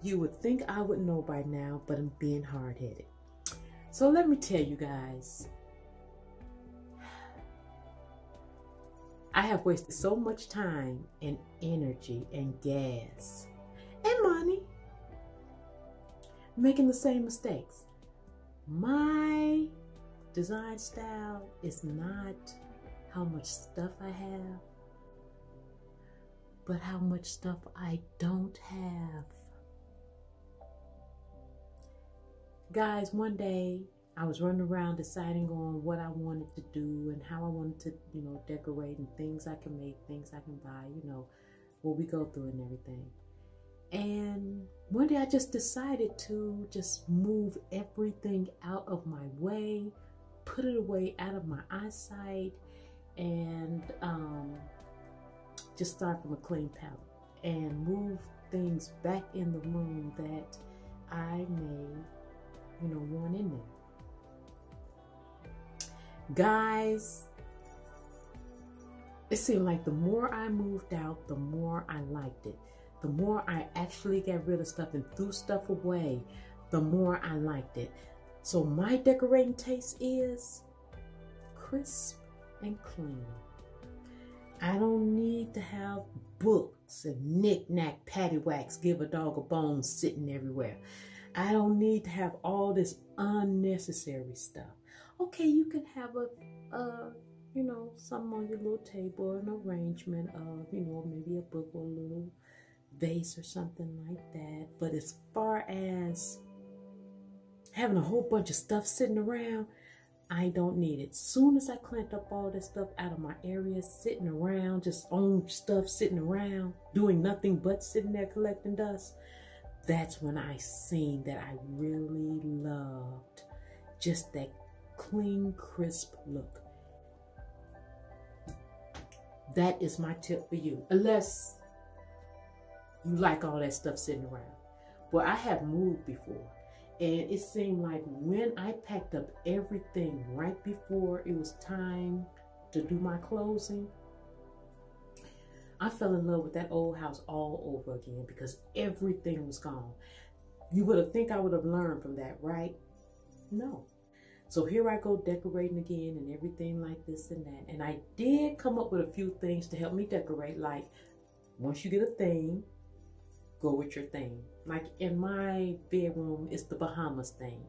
You would think I would know by now, but I'm being hard-headed. So let me tell you guys, I have wasted so much time and energy and gas and money making the same mistakes. My design style is not how much stuff I have, but how much stuff I don't have. Guys, one day I was running around deciding on what I wanted to do and how I wanted to, decorate and things I can make, things I can buy, what we go through and everything. And one day I just decided to just move everything out of my way, put it away out of my eyesight, and just start from a clean palette and move things back in the room that I may, want in there. Guys, it seemed like the more I moved out, the more I liked it. The more I actually got rid of stuff and threw stuff away, the more I liked it. So my decorating taste is crisp and clean. I don't need to have books and knick-knack, paddywhacks, give a dog a bone sitting everywhere. I don't need to have all this unnecessary stuff. Okay, you can have something on your little table, an arrangement of, maybe a book or a little vase or something like that. But as far as having a whole bunch of stuff sitting around, I don't need it. Soon as I cleaned up all this stuff out of my area, sitting around, just own stuff sitting around, doing nothing but sitting there collecting dust, that's when I seen that I really loved just that clean, crisp look. That is my tip for you. Unless you like all that stuff sitting around. Well, I have moved before. And it seemed like when I packed up everything right before it was time to do my closing, I fell in love with that old house all over again because everything was gone. You would have think I would have learned from that, right? No. So here I go decorating again and everything like this and that. And I did come up with a few things to help me decorate. Like, once you get a theme, go with your theme. Like in my bedroom, it's the Bahamas theme.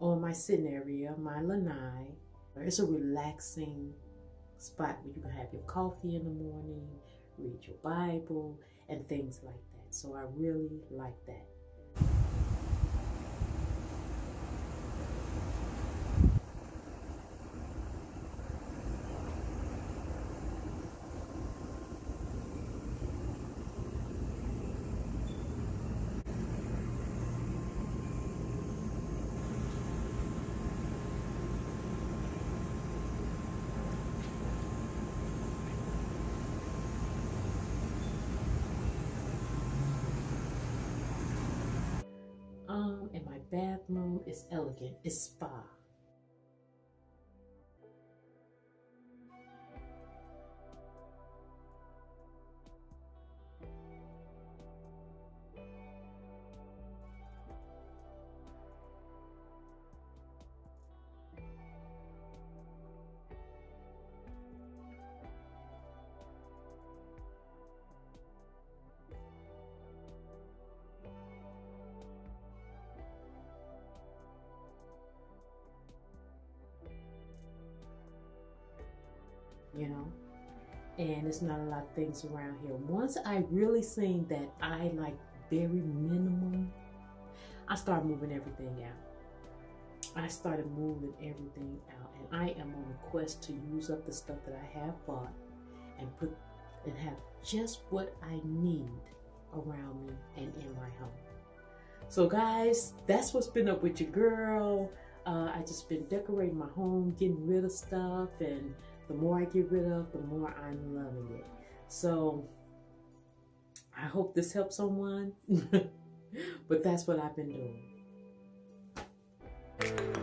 On my sitting area, my lanai, it's a relaxing spot where you can have your coffee in the morning, read your Bible, and things like that. So I really like that. And my bathroom is elegant. It's spa. And there's not a lot of things around here. Once I really seen that I like very minimum, I started moving everything out. I started moving everything out, and I am on a quest to use up the stuff that I have bought and have just what I need around me and in my home. So guys, that's what's been up with your girl. I just been decorating my home, getting rid of stuff, and the more I get rid of, the more I'm loving it. So I hope this helps someone. But that's what I've been doing.